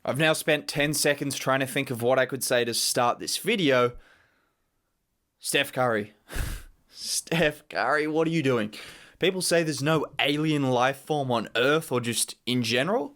I've now spent 10 seconds trying to think of what I could say to start this video. Steph Curry. Steph Curry, what are you doing? People say there's no alien life form on Earth or just in general.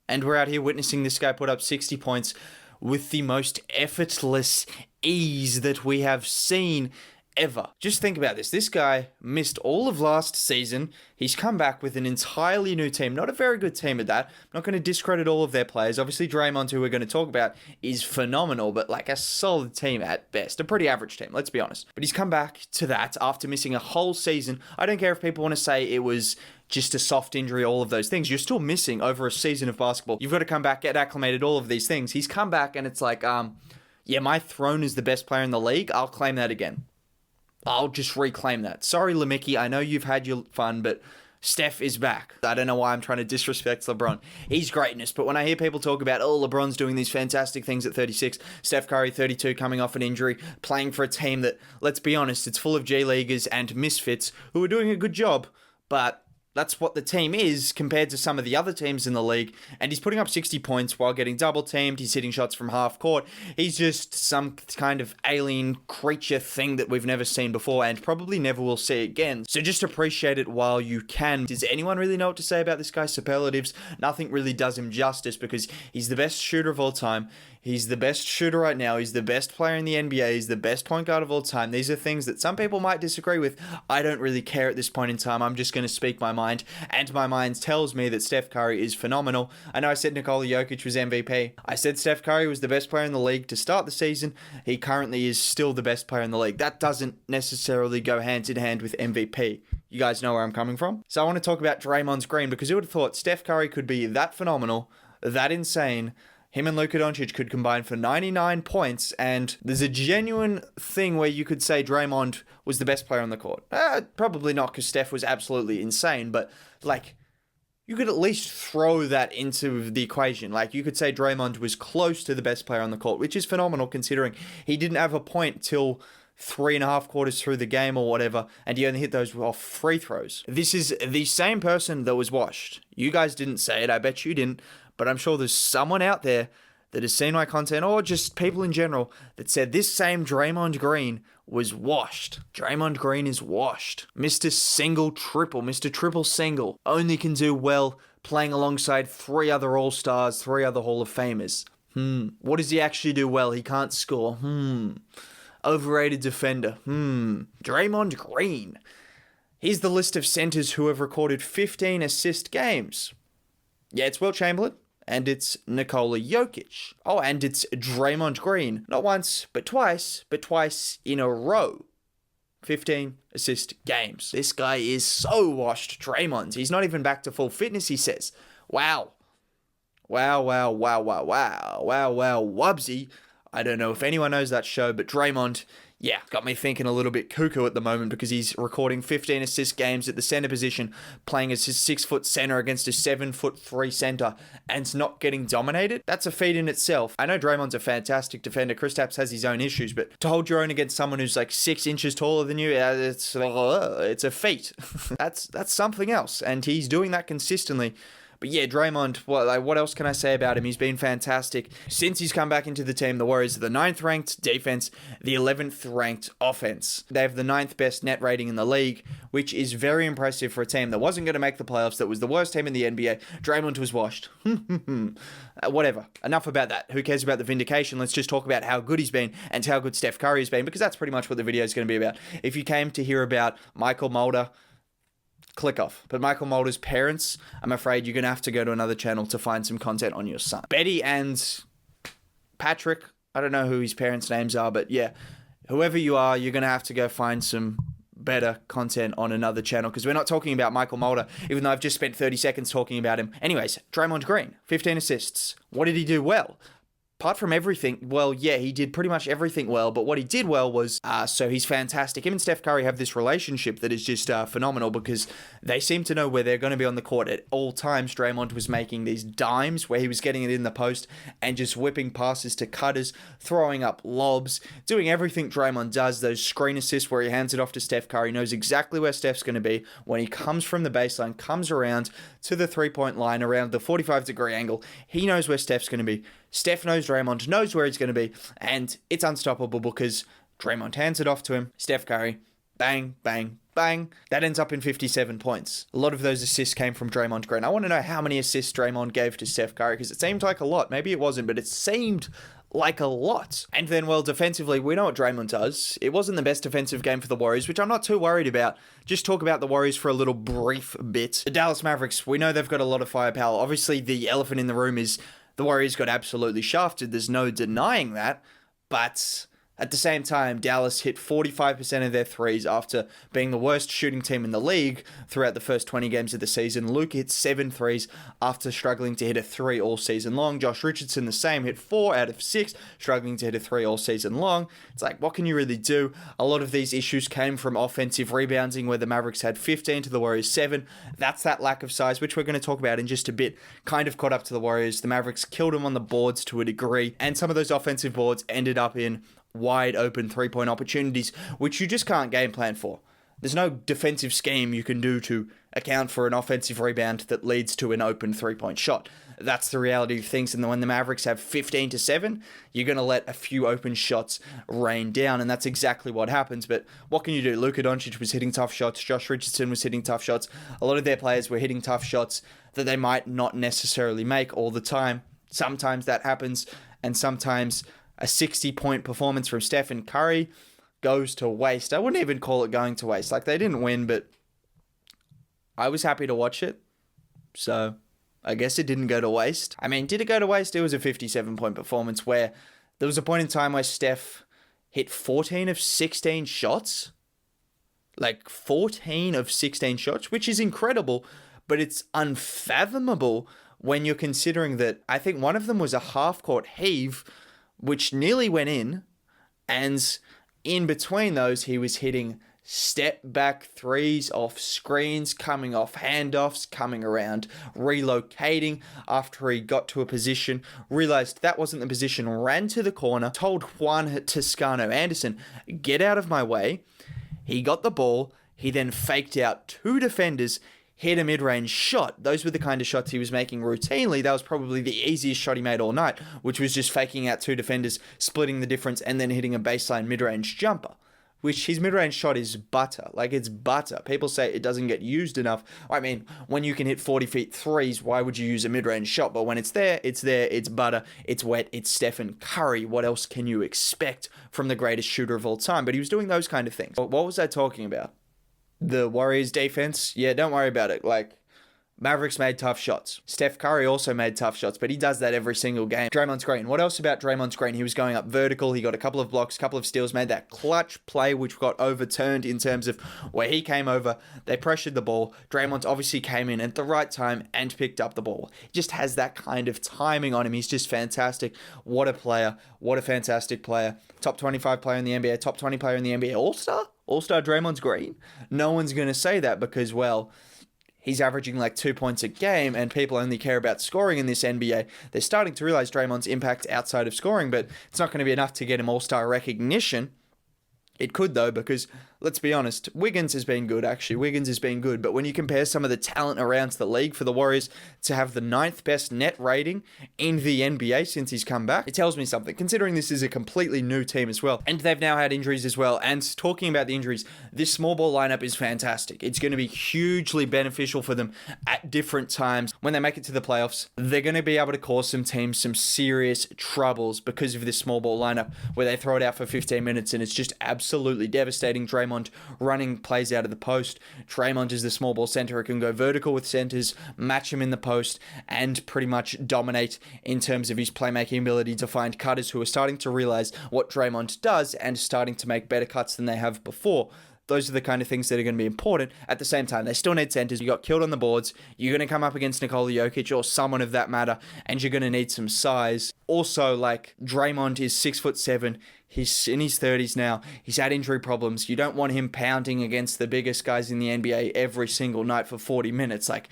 And we're out here witnessing this guy put up 60 points with the most effortless ease that we have seen ever. Just think about this. This guy missed all of last season. He's come back with an entirely new team. Not a very good team at that. I'm not going to discredit all of their players. Obviously, Draymond, who we're going to talk about, is phenomenal, but like a solid team at best. A pretty average team, let's be honest. But he's come back to that after missing a whole season. I don't care if people want to say it was just a soft injury, all of those things. You're still missing over a season of basketball. You've got to come back, get acclimated, all of these things. He's come back and it's like, yeah, my throne is the best player in the league. I'll claim that again. I'll just reclaim that. Sorry, Lamicki, I know you've had your fun, but Steph is back. I don't know why I'm trying to disrespect LeBron. He's greatness, but when I hear people talk about, oh, LeBron's doing these fantastic things at 36, Steph Curry, 32, coming off an injury, playing for a team that, let's be honest, it's full of G-Leaguers and misfits who are doing a good job, but that's what the team is compared to some of the other teams in the league. And he's putting up 60 points while getting double teamed. He's hitting shots from half court. He's just some kind of alien creature thing that we've never seen before and probably never will see again. So just appreciate it while you can. Does anyone really know what to say about this guy? Superlatives. Nothing really does him justice because he's the best shooter of all time. He's the best shooter right now. He's the best player in the NBA. He's the best point guard of all time. These are things that some people might disagree with. I don't really care at this point in time. I'm just going to speak my mind. And my mind tells me that Steph Curry is phenomenal. I know I said Nikola Jokic was MVP. I said Steph Curry was the best player in the league to start the season. He currently is still the best player in the league. That doesn't necessarily go hand in hand with MVP. You guys know where I'm coming from? So I want to talk about Draymond Green because who would have thought Steph Curry could be that phenomenal, that insane. Him and Luka Doncic could combine for 99 points, and there's a genuine thing where you could say Draymond was the best player on the court. Probably not, because Steph was absolutely insane, but, like, you could at least throw that into the equation. Like, you could say Draymond was close to the best player on the court, which is phenomenal considering he didn't have a point till 3.5 quarters through the game or whatever, and he only hit those off free throws. This is the same person that was washed. You guys didn't say it, I bet you didn't, but I'm sure there's someone out there that has seen my content, or just people in general, that said this same Draymond Green was washed. Draymond Green is washed. Mr. Single Triple, Mr. Triple Single, only can do well playing alongside 3 other All-Stars, 3 other Hall of Famers. What does he actually do well? He can't score. Overrated defender. Draymond Green. Here's the list of centers who have recorded 15 assist games. Yeah, it's Wilt Chamberlain. And it's Nikola Jokic. Oh, and it's Draymond Green. Not once, but twice in a row. 15 assist games. This guy is so washed, Draymond. He's not even back to full fitness, he says. Wow. Wow, wubsy. I don't know if anyone knows that show, but Draymond, yeah, got me thinking a little bit cuckoo at the moment because he's recording 15 assist games at the center position, playing as his 6-foot center against a 7'3" center, and not getting dominated. That's a feat in itself. I know Draymond's a fantastic defender. Kristaps has his own issues, but to hold your own against someone who's like 6 inches taller than you, it's a feat. That's something else, and he's doing that consistently. But yeah, Draymond, what else can I say about him? He's been fantastic. Since he's come back into the team, the Warriors are the 9th ranked defense, the 11th ranked offense. They have the 9th best net rating in the league, which is very impressive for a team that wasn't going to make the playoffs, that was the worst team in the NBA. Draymond was washed. Whatever. Enough about that. Who cares about the vindication? Let's just talk about how good he's been and how good Steph Curry has been, because that's pretty much what the video is going to be about. If you came to hear about Michael Mulder, click off. But Michael Mulder's parents, I'm afraid you're going to have to go to another channel to find some content on your son. Betty and Patrick, I don't know who his parents' names are, but yeah, whoever you are, you're going to have to go find some better content on another channel, because we're not talking about Michael Mulder, even though I've just spent 30 seconds talking about him. Anyways, Draymond Green, 15 assists. What did he do well? apart from everything, well, yeah, he did pretty much everything well, but what he did well was, so he's fantastic. Him and Steph Curry have this relationship that is just phenomenal because they seem to know where they're going to be on the court at all times. Draymond was making these dimes where he was getting it in the post and just whipping passes to cutters, throwing up lobs, doing everything Draymond does. Those screen assists where he hands it off to Steph Curry, knows exactly where Steph's going to be when he comes from the baseline, comes around to the three-point line around the 45-degree angle. He knows where Steph's going to be. Steph knows Draymond knows where he's going to be, and it's unstoppable because Draymond hands it off to him. Steph Curry, bang, bang, bang. That ends up in 57 points. A lot of those assists came from Draymond Green. I want to know how many assists Draymond gave to Steph Curry because it seemed like a lot. Maybe it wasn't, but it seemed like a lot. And then, well, defensively, we know what Draymond does. It wasn't the best defensive game for the Warriors, which I'm not too worried about. Just talk about the Warriors for a little brief bit. The Dallas Mavericks, we know they've got a lot of firepower. Obviously, the elephant in the room is the Warriors got absolutely shafted. There's no denying that. But at the same time, Dallas hit 45% of their threes after being the worst shooting team in the league throughout the first 20 games of the season. Luke hit 7 threes after struggling to hit a 3 all season long. Josh Richardson the same, hit 4 out of 6, struggling to hit a 3 all season long. It's like, what can you really do? A lot of these issues came from offensive rebounding, where the Mavericks had 15 to the Warriors 7. That's that lack of size, which we're going to talk about in just a bit, kind of caught up to the Warriors. The Mavericks killed them on the boards to a degree, and some of those offensive boards ended up in wide open three-point opportunities, which you just can't game plan for. There's no defensive scheme you can do to account for an offensive rebound that leads to an open three-point shot. That's the reality of things. And when the Mavericks have 15 to 7, you're going to let a few open shots rain down. And that's exactly what happens. But what can you do? Luka Doncic was hitting tough shots. Josh Richardson was hitting tough shots. A lot of their players were hitting tough shots that they might not necessarily make all the time. Sometimes that happens. And sometimes a 60-point performance from Steph and Curry goes to waste. I wouldn't even call it going to waste. Like, they didn't win, but I was happy to watch it. So I guess it didn't go to waste. I mean, did it go to waste? It was a 57-point performance where there was a point in time where Steph hit 14 of 16 shots. Like, 14 of 16 shots, which is incredible, but it's unfathomable when you're considering that I think one of them was a half-court heave, which nearly went in, and in between those, he was hitting step-back threes off screens, coming off handoffs, coming around, relocating after he got to a position, realized that wasn't the position, ran to the corner, told Juan Toscano Anderson, get out of my way. He got the ball. He then faked out 2 defenders, hit a mid-range shot. Those were the kind of shots he was making routinely. That was probably the easiest shot he made all night, which was just faking out 2 defenders, splitting the difference, and then hitting a baseline mid-range jumper, which his mid-range shot is butter. Like, it's butter. People say it doesn't get used enough. I mean, when you can hit 40 feet threes, why would you use a mid-range shot? But when it's there, it's butter, it's wet, it's Stephen Curry. What else can you expect from the greatest shooter of all time? But he was doing those kind of things. What was I talking about? The Warriors defense? Yeah, don't worry about it. Like, Mavericks made tough shots. Steph Curry also made tough shots, but he does that every single game. Draymond Green. What else about Draymond Green? He was going up vertical. He got a couple of blocks, couple of steals, made that clutch play, which got overturned in terms of where he came over. They pressured the ball. Draymond obviously came in at the right time and picked up the ball. He just has that kind of timing on him. He's just fantastic. What a player. What a fantastic player. Top 25 player in the NBA. Top 20 player in the NBA. All-star? All-star Draymond Green? No one's going to say that because, well, he's averaging like 2 points a game and people only care about scoring in this NBA. They're starting to realize Draymond's impact outside of scoring, but it's not going to be enough to get him all-star recognition. It could, though, because, let's be honest, Wiggins has been good, actually. Wiggins has been good. But when you compare some of the talent around the league for the Warriors to have the 9th best net rating in the NBA since he's come back, it tells me something, considering this is a completely new team as well. And they've now had injuries as well. And talking about the injuries, this small ball lineup is fantastic. It's going to be hugely beneficial for them at different times. When they make it to the playoffs, they're going to be able to cause some teams some serious troubles because of this small ball lineup where they throw it out for 15 minutes and it's just absolutely devastating. Draymond running plays out of the post. Draymond is the small ball center who can go vertical with centers, match him in the post, and pretty much dominate in terms of his playmaking ability to find cutters who are starting to realize what Draymond does and starting to make better cuts than they have before. Those are the kind of things that are going to be important. At the same time, they still need centers. You got killed on the boards. You're going to come up against Nikola Jokic or someone of that matter, and you're going to need some size. Also, like, Draymond is 6'7". He's in his 30s now. He's had injury problems. You don't want him pounding against the biggest guys in the NBA every single night for 40 minutes. Like,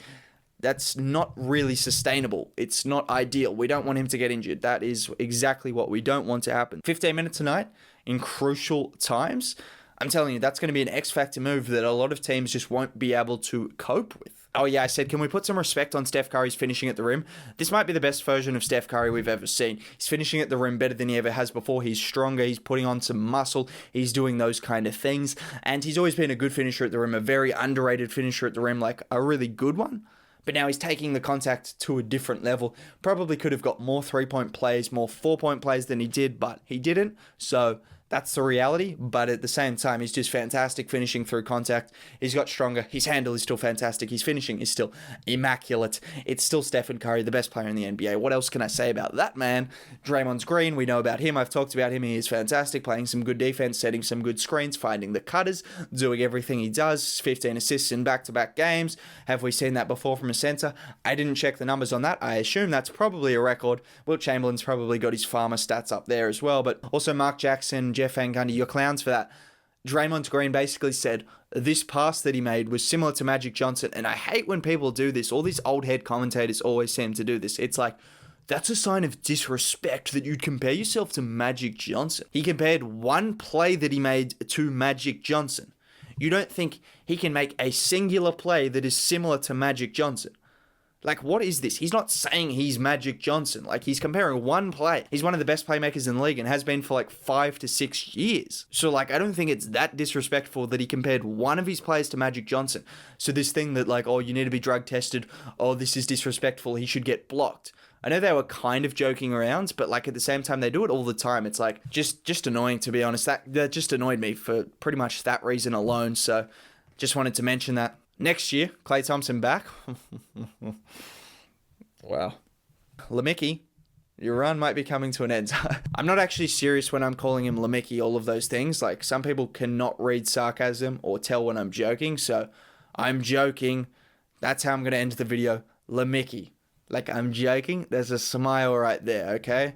that's not really sustainable. It's not ideal. We don't want him to get injured. That is exactly what we don't want to happen. 15 minutes a night in crucial times. I'm telling you, that's going to be an X-factor move that a lot of teams just won't be able to cope with. Oh yeah, I said, can we put some respect on Steph Curry's finishing at the rim? This might be the best version of Steph Curry we've ever seen. He's finishing at the rim better than he ever has before. He's stronger. He's putting on some muscle. He's doing those kind of things. And he's always been a good finisher at the rim, a very underrated finisher at the rim, like a really good one. But now he's taking the contact to a different level. Probably could have got more 3-point plays, more 4-point plays than he did, but he didn't. So that's the reality. But at the same time, he's just fantastic finishing through contact. He's got stronger. His handle is still fantastic. His finishing is still immaculate. It's still Stephen Curry, the best player in the NBA. What else can I say about that man? Draymond Green, we know about him. I've talked about him. He is fantastic, playing some good defense, setting some good screens, finding the cutters, doing everything he does. 15 assists in back-to-back games. Have we seen that before from a center? I didn't check the numbers on that. I assume that's probably a record. Wilt Chamberlain's probably got his farmer stats up there as well. But also Mark Jackson, Jeff Van Gundy, you're clowns for that. Draymond Green basically said this pass that he made was similar to Magic Johnson. And I hate when people do this. All these old head commentators always seem to do this. It's like, that's a sign of disrespect that you'd compare yourself to Magic Johnson. He compared one play that he made to Magic Johnson. You don't think he can make a singular play that is similar to Magic Johnson? Like, what is this? He's not saying he's Magic Johnson. Like, he's comparing one play. He's one of the best playmakers in the league and has been for like 5 to 6 years. So, like, I don't think it's that disrespectful that he compared one of his plays to Magic Johnson. So this thing that, like, oh, you need to be drug tested. Oh, this is disrespectful. He should get blocked. I know they were kind of joking around, but, like, at the same time, they do it all the time. It's, like, just annoying, to be honest. That just annoyed me for pretty much that reason alone. So just wanted to mention that. Next year, Klay Thompson back. Wow. LeMickey, your run might be coming to an end. I'm not actually serious when I'm calling him LeMickey, all of those things. Like, some people cannot read sarcasm or tell when I'm joking. So I'm joking. That's how I'm going to end the video. LeMickey. Like, I'm joking. There's a smile right there, okay?